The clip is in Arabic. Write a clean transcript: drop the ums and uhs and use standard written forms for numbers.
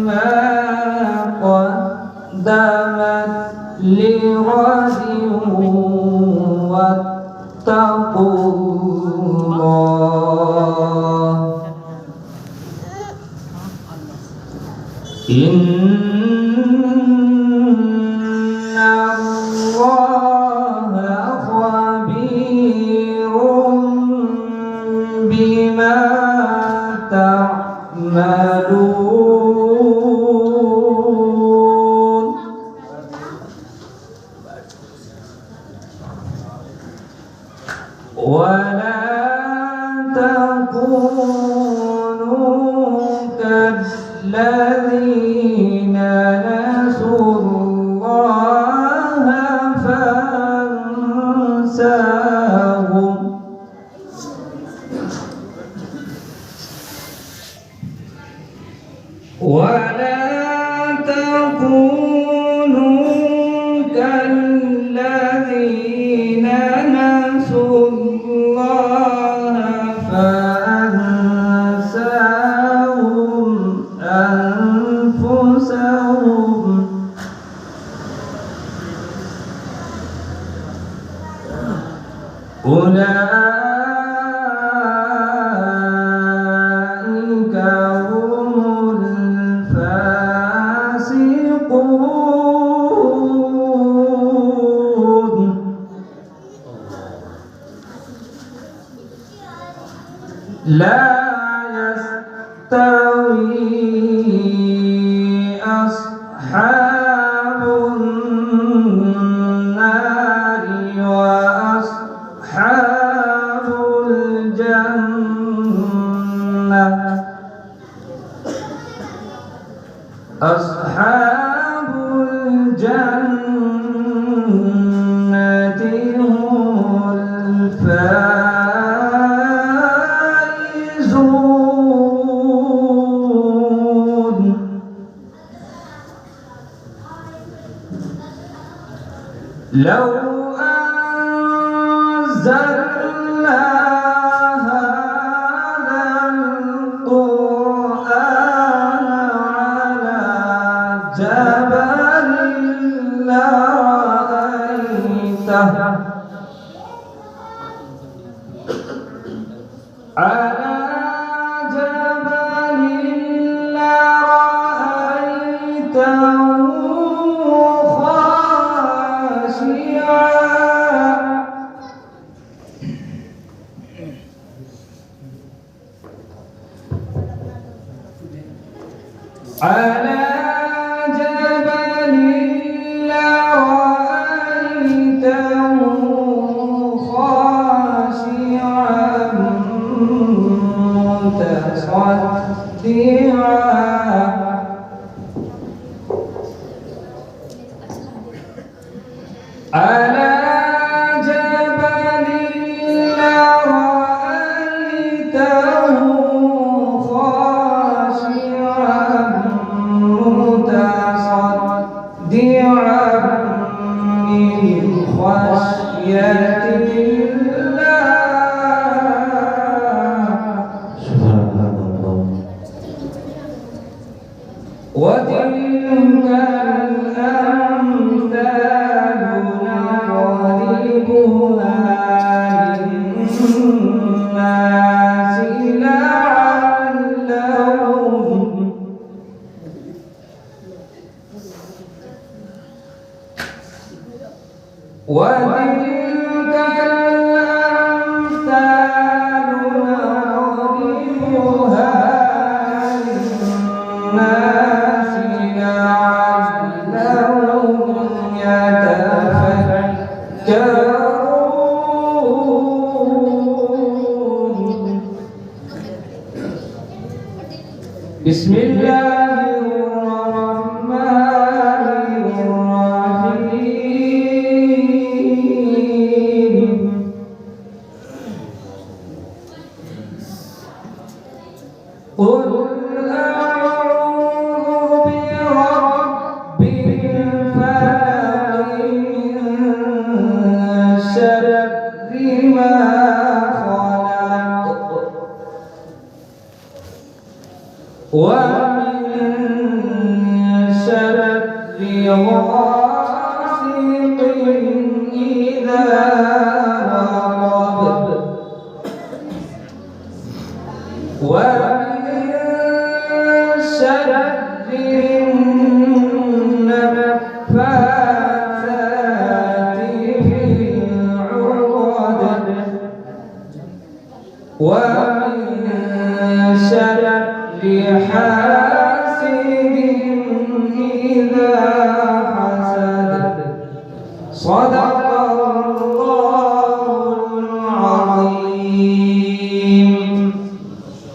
ما قدمت لغد واتقوا الله إن الله خبير بما تعملون ولا تكونوا كالذين نسوا الله فأنساهم ولا تكونوا كالذين نسوا الله فأنساهم أنفسهم أولئك هم الفاسقون لا يستوي أصحاب النار وأصحاب الجنة أصحاب الجنة هم الفائزون لو أنزلنا هذا القرآن على جبل لرأيته على جبل لرأيته على جبل لرأيته خاشعا متصدعا على جبل لرأيته من خشية الله سبحان الله وتلك الأمثال نضربها للناس لعلهم وتلك الأمثال نضربها للناس لعلهم يتفكرون بسم الله الرحمن الرحيم قل أعوذ برب الفلق من شر ما خلق ومن غاسق إذا وقب ومن شر النفاثات في العقد